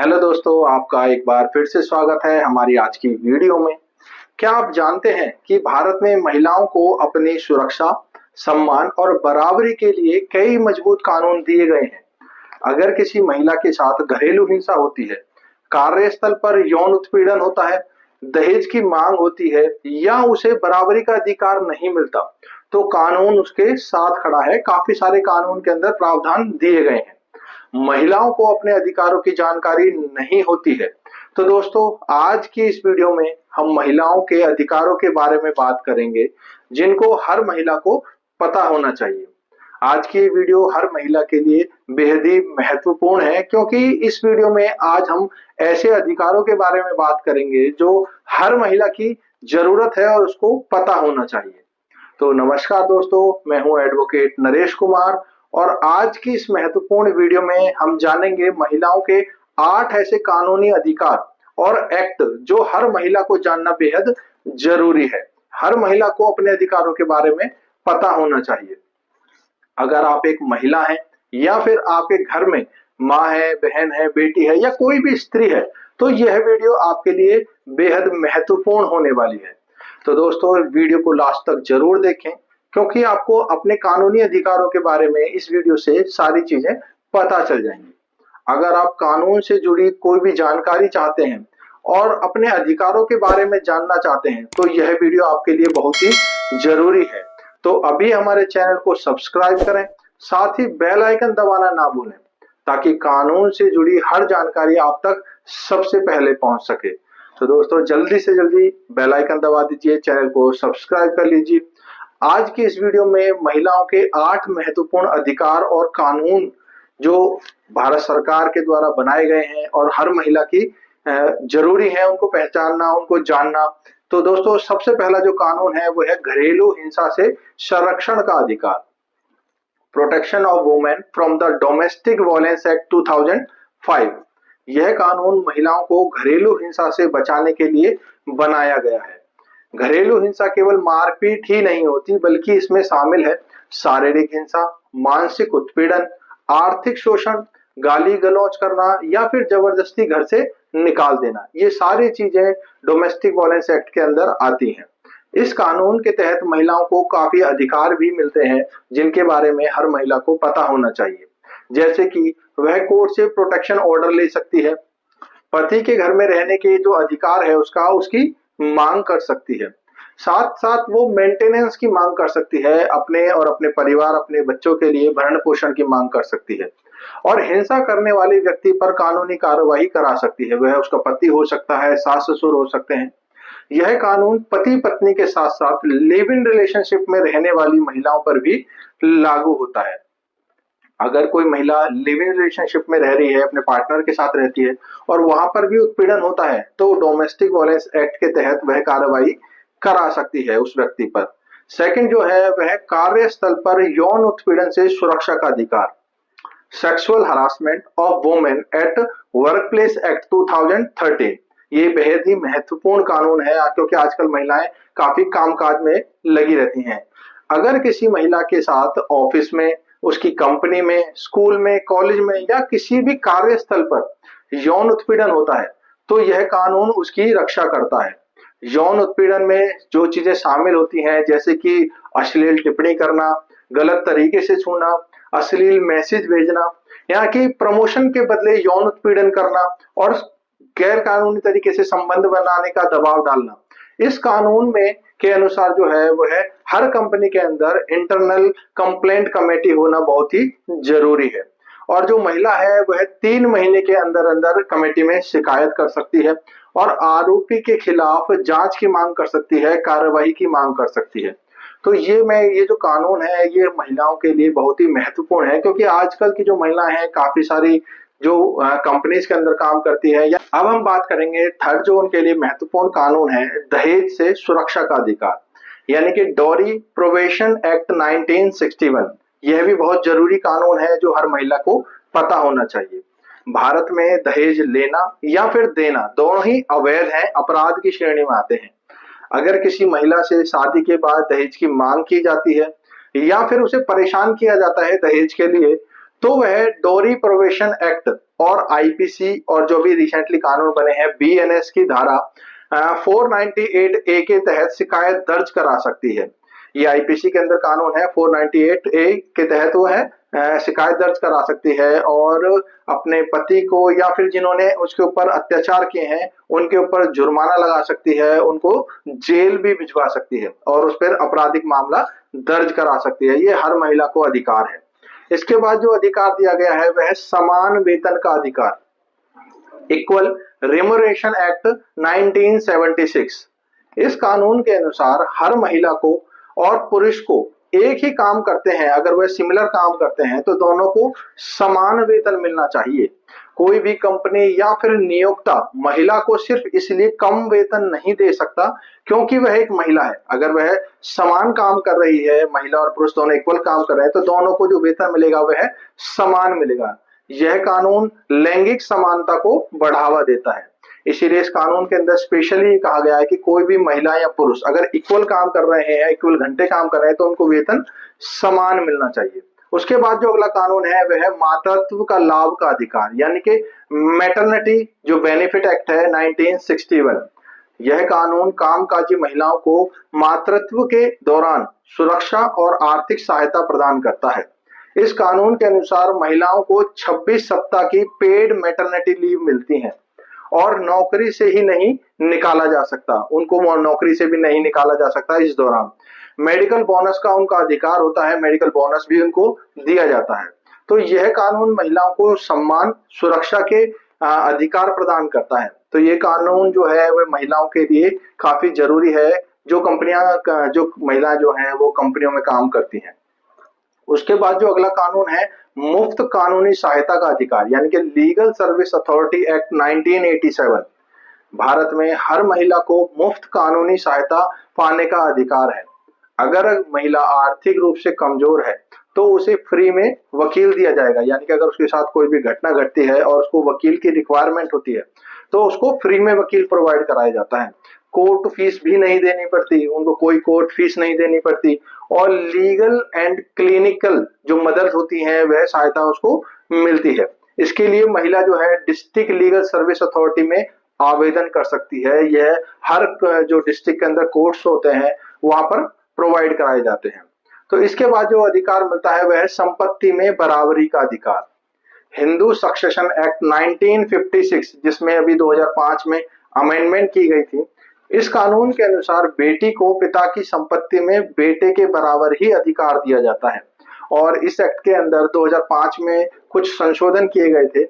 Hello दोस्तों, आपका एक बार फिर से स्वागत है हमारी आज की वीडियो में। क्या आप जानते हैं कि भारत में महिलाओं को अपनी सुरक्षा, सम्मान और बराबरी के लिए कई मजबूत कानून दिए गए हैं। अगर किसी महिला के साथ घरेलू हिंसा होती है, कार्यस्थल पर यौन उत्पीड़न होता है, दहेज की मांग होती है या उसे बराबरी का अधिकार नहीं मिलता, तो कानून उसके साथ खड़ा है। काफी सारे कानून के अंदर प्रावधान दिए गए हैं। महिलाओं को अपने अधिकारों की जानकारी नहीं होती है। तो दोस्तों, आज की इस वीडियो में हम महिलाओं के अधिकारों के बारे में बात करेंगे, जिनको हर महिला को पता होना चाहिए। आज की वीडियो हर महिला के लिए बेहद ही महत्वपूर्ण है, क्योंकि इस वीडियो में आज हम ऐसे अधिकारों के बारे में बात करेंगे जो हर महिला की जरूरत है और उसको पता होना चाहिए। तो नमस्कार दोस्तों, मैं हूं एडवोकेट नरेश कुमार और आज की इस महत्वपूर्ण वीडियो में हम जानेंगे महिलाओं के 8 ऐसे कानूनी अधिकार और एक्ट जो हर महिला को जानना बेहद जरूरी है। हर महिला को अपने अधिकारों के बारे में पता होना चाहिए। अगर आप एक महिला हैं या फिर आपके घर में माँ है, बहन है, बेटी है या कोई भी स्त्री है, तो यह वीडियो आपके लिए बेहद महत्वपूर्ण होने वाली है। तो दोस्तों, वीडियो को लास्ट तक जरूर देखें, क्योंकि आपको अपने कानूनी अधिकारों के बारे में इस वीडियो से सारी चीजें पता चल जाएंगी। अगर आप कानून से जुड़ी कोई भी जानकारी चाहते हैं और अपने अधिकारों के बारे में जानना चाहते हैं, तो यह वीडियो आपके लिए बहुत ही जरूरी है। तो अभी हमारे चैनल को सब्सक्राइब करें, साथ ही बेल आइकन दबाना ना भूलें, ताकि कानून से जुड़ी हर जानकारी आप तक सबसे पहले पहुंच सके। तो दोस्तों, जल्दी से जल्दी बेल आइकन दबा दीजिए, चैनल को सब्सक्राइब कर लीजिए। आज की इस वीडियो में महिलाओं के 8 महत्वपूर्ण अधिकार और कानून जो भारत सरकार के द्वारा बनाए गए हैं और हर महिला की जरूरी है उनको पहचानना, उनको जानना। तो दोस्तों, सबसे पहला जो कानून है वो है घरेलू हिंसा से संरक्षण का अधिकार, protection of women from the domestic violence act 2005। यह कानून महिलाओं को घरेलू हिंसा से बचाने के लिए बनाया गया है। घरेलू हिंसा केवल मारपीट ही नहीं होती, बल्कि इसमें शामिल है शारीरिक हिंसा, मानसिक उत्पीड़न, आर्थिक शोषण, गाली गलौज करना या फिर जबरदस्ती घर से निकाल देना। ये सारी चीजें डोमेस्टिक वायलेंस एक्ट के अंदर आती हैं। इस कानून के तहत महिलाओं को काफी अधिकार भी मिलते हैं, जिनके बारे में हर महिला को पता होना चाहिए। जैसे कि वह कोर्ट से प्रोटेक्शन ऑर्डर ले सकती है, पति के घर में रहने के जो अधिकार है उसका उसकी मांग कर सकती है, साथ साथ वो मेंटेनेंस की मांग कर सकती है, अपने और अपने परिवार, अपने बच्चों के लिए भरण पोषण की मांग कर सकती है, और हिंसा करने वाले व्यक्ति पर कानूनी कार्रवाई करा सकती है। वह उसका पति हो सकता है, सास ससुर हो सकते हैं। यह कानून पति पत्नी के साथ साथ लिव इन रिलेशनशिप में रहने वाली महिलाओं पर भी लागू होता है। अगर कोई महिला लिव इन रिलेशनशिप में रह रही है, अपने पार्टनर के साथ रहती है और वहां पर भी उत्पीड़न होता है, तो डोमेस्टिक वायलेंस एक्ट के तहत वह कार्रवाई करा सकती है उस व्यक्ति पर। सेकंड जो है वह कार्यस्थल पर यौन उत्पीड़न से सुरक्षा का अधिकार, sexual harassment of women at workplace act 2013। ये बेहद ही महत्वपूर्ण कानून है, क्योंकि आजकल महिलाएं काफी कामकाज में लगी रहती हैं। अगर किसी महिला के साथ ऑफिस में, उसकी कंपनी में, स्कूल में, कॉलेज में या किसी भी कार्यस्थल पर यौन उत्पीड़न होता है, तो यह कानून उसकी रक्षा करता है। यौन उत्पीड़न में जो चीजें शामिल होती हैं, जैसे कि अश्लील टिप्पणी करना, गलत तरीके से छूना, अश्लील मैसेज भेजना, यहाँ की प्रमोशन के बदले यौन उत्पीड़न करना और गैर कानूनी तरीके से संबंध बनाने का दबाव डालना। इस कानून में के अनुसार जो है वो है हर कंपनी के अंदर इंटरनल कंप्लेंट कमेटी होना बहुत ही जरूरी है, और जो महिला है वह 3 महीने के अंदर अंदर कमेटी में शिकायत कर सकती है और आरोपी के खिलाफ जांच की मांग कर सकती है, कार्रवाई की मांग कर सकती है। तो ये जो कानून है ये महिलाओं के लिए बहुत ही महत्वपूर्ण है, क्योंकि आजकल की जो महिलाएं हैं काफी सारी जो कंपनीज के अंदर काम करती है। या अब हम बात करेंगे थर्ड जो उनके लिए महत्वपूर्ण कानून है, दहेज से सुरक्षा का अधिकार, यानी कि डॉरी प्रोवेशन एक्ट 1961। यह भी बहुत जरूरी कानून है जो हर महिला को पता होना चाहिए। भारत में दहेज लेना या फिर देना दोनों ही अवैध हैं, अपराध की श्रेणी में आते हैं। अगर किसी महिला से शादी के बाद दहेज की मांग की जाती है या फिर उसे परेशान किया जाता है दहेज के लिए, तो वह डोरी प्रोवेशन एक्ट और आईपीसी और जो भी रिसेंटली कानून बने हैं बीएनएस की धारा 498 ए के तहत शिकायत दर्ज करा सकती है। ये आईपीसी के अंदर कानून है, 498 ए के तहत वो है शिकायत दर्ज करा सकती है और अपने पति को या फिर जिन्होंने उसके ऊपर अत्याचार किए हैं उनके ऊपर जुर्माना लगा सकती है, उनको जेल भी भिजवा सकती है और उस पर आपराधिक मामला दर्ज करा सकती है। ये हर महिला को अधिकार है। इसके बाद जो अधिकार दिया गया है वह है समान वेतन का अधिकार, इक्वल रेम्युनरेशन एक्ट 1976। इस कानून के अनुसार हर महिला को और पुरुष को एक ही काम करते हैं, अगर वह सिमिलर काम करते हैं तो दोनों को समान वेतन मिलना चाहिए। कोई भी कंपनी या फिर नियोक्ता महिला को सिर्फ इसलिए कम वेतन नहीं दे सकता क्योंकि वह एक महिला है। अगर वह समान काम कर रही है, महिला और पुरुष दोनों इक्वल काम कर रहे हैं, तो दोनों को जो वेतन मिलेगा वह समान मिलेगा। यह कानून लैंगिक समानता को बढ़ावा देता है। इसीलिए इस कानून के अंदर स्पेशली कहा गया है कि कोई भी महिला या पुरुष अगर इक्वल काम कर रहे हैं, इक्वल घंटे काम कर रहे हैं, तो उनको वेतन समान मिलना चाहिए। उसके बाद जो अगला कानून है वह है मातृत्व का लाभ का अधिकार, यानी कि मैटरनिटी जो बेनिफिट एक्ट है 1961। यह कानून कामकाजी महिलाओं को मातृत्व के दौरान सुरक्षा और आर्थिक सहायता प्रदान करता है। इस कानून के अनुसार महिलाओं को 26 सप्ताह की पेड मैटरनिटी लीव मिलती है और नौकरी से ही नहीं निकाला जा सकता, उनको नौकरी से भी नहीं निकाला जा सकता। इस दौरान मेडिकल बोनस का उनका अधिकार होता है, मेडिकल बोनस भी उनको दिया जाता है। तो यह कानून महिलाओं को सम्मान सुरक्षा के अधिकार प्रदान करता है। तो ये कानून जो है वह महिलाओं के लिए काफी जरूरी है, जो कंपनियां जो महिला जो है वो कंपनियों में काम करती हैं। उसके बाद जो अगला कानून है मुफ्त कानूनी सहायता का अधिकार, यानी कि legal service authority act 1987। Bharat में हर महिला को मुफ्त कानूनी सहायता पाने का अधिकार है। अगर महिला आर्थिक रूप से कमजोर है तो उसे फ्री में वकील दिया जाएगा, यानी कि अगर उसके साथ कोई भी घटना घटती है और उसको वकील की रिक्वायरमेंट होती है तो उसको फ्री में वकील प्रोवाइड कराया जाता है। कोर्ट फीस भी नहीं देनी पड़ती, उनको कोई कोर्ट फीस नहीं देनी पड़ती और लीगल एंड क्लिनिकल जो मदद होती है वह सहायता उसको मिलती है। इसके लिए महिला जो है डिस्ट्रिक्ट लीगल सर्विस अथॉरिटी में आवेदन कर सकती है। यह हर जो डिस्ट्रिक्ट के अंदर कोर्ट्स होते हैं वहां पर प्रोवाइड कराए जाते हैं। तो इसके बाद जो अधिकार मिलता है वह है संपत्ति में बराबरी का अधिकार। हिंदू सक्सेशन एक्ट 1956 जिसमें अभी 2005 में अमेंडमेंट की गई थी, इस कानून के अनुसार बेटी को पिता की संपत्ति में बेटे के बराबर ही अधिकार दिया जाता है और इस एक्ट के अंदर 2005 में कुछ संशोधन किए गए थे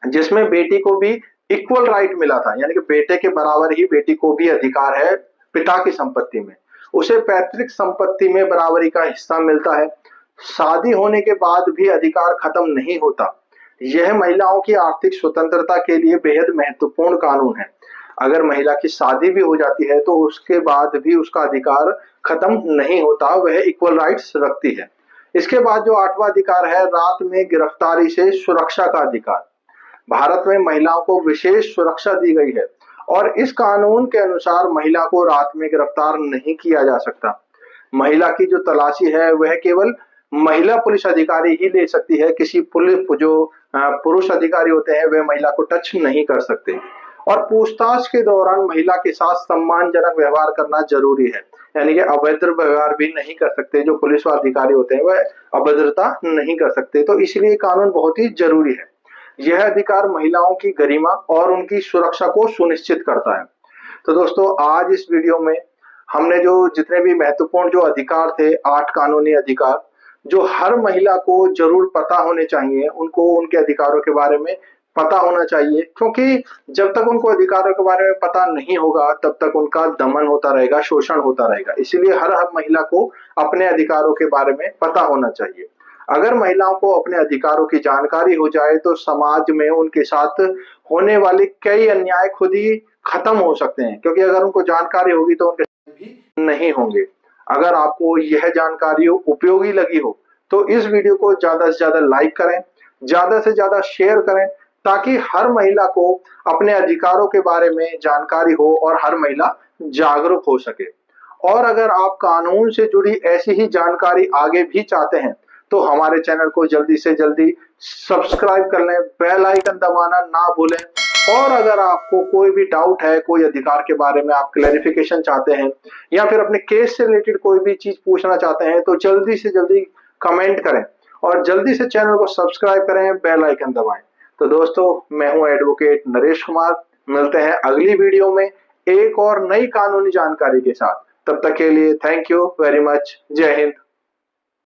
जिसमें बेटी को भी इक्वल राइट मिला था, यानी कि बेटे के बराबर ही बेटी को भी अधिकार है पिता की संपत्ति में। उसे पैतृक संपत्ति में बराबरी का हिस्सा मिलता है। शादी होने के बाद भी अधिकार खत्म नहीं होता। यह महिलाओं की आर्थिक स्वतंत्रता के लिए बेहद महत्वपूर्ण कानून है। अगर महिला की शादी भी हो जाती है तो उसके बाद भी उसका अधिकार खत्म नहीं होता, वह इक्वल राइट्स रखती है। इसके बाद जो 8वां अधिकार है रात में गिरफ्तारी से सुरक्षा का अधिकार। भारत में महिलाओं को विशेष सुरक्षा दी गई है और इस कानून के अनुसार महिला को रात में गिरफ्तार नहीं किया जा सकता। महिला की जो तलाशी है वह केवल महिला पुलिस अधिकारी ही ले सकती है। किसी पुलिस जो पुरुष अधिकारी होते हैं वे महिला को टच नहीं कर सकते और पूछताछ के दौरान महिला के साथ सम्मानजनक व्यवहार करना जरूरी है, यानी कि अभद्र व्यवहार भी नहीं कर सकते। जो पुलिस अधिकारी होते हैं वह अभद्रता नहीं कर सकते। तो इसलिए कानून बहुत ही जरूरी है। यह अधिकार महिलाओं की गरिमा और उनकी सुरक्षा को सुनिश्चित करता है। तो दोस्तों आज इस वीडियो में हमने जो जितने भी महत्वपूर्ण जो अधिकार थे, 8 कानूनी अधिकार जो हर महिला को जरूर पता होने चाहिए, उनको उनके अधिकारों के बारे में पता होना चाहिए, क्योंकि जब तक उनको अधिकारों के बारे में पता नहीं होगा तब तक उनका दमन होता रहेगा, शोषण होता रहेगा। इसीलिए हर महिला को अपने अधिकारों के बारे में पता होना चाहिए। अगर महिलाओं को अपने अधिकारों की जानकारी हो जाए तो समाज में उनके साथ होने वाले कई अन्याय खुद ही खत्म हो सकते हैं, क्योंकि अगर उनको जानकारी होगी तो उनके भी नहीं होंगे। अगर आपको यह जानकारी उपयोगी लगी हो तो इस वीडियो को ज्यादा से ज्यादा लाइक करें, ज्यादा से ज्यादा शेयर करें, ताकि हर महिला को अपने अधिकारों के बारे में जानकारी हो और हर महिला जागरूक हो सके। और अगर आप कानून से जुड़ी ऐसी ही जानकारी आगे भी चाहते हैं तो हमारे चैनल को जल्दी से जल्दी सब्सक्राइब कर लें, बेल आइकन दबाना ना भूलें। और अगर आपको कोई भी डाउट है, कोई अधिकार के बारे में आप क्लैरिफिकेशन चाहते हैं या फिर अपने केस से रिलेटेड कोई भी चीज पूछना चाहते हैं, तो जल्दी से जल्दी कमेंट करें और जल्दी से चैनल को सब्सक्राइब करें, बेल आइकन दबाएं। तो दोस्तों, मैं हूं एडवोकेट नरेश कुमार। मिलते हैं अगली वीडियो में एक और नई कानूनी जानकारी के साथ। तब तक के लिए थैंक यू वेरी मच। जय हिंद।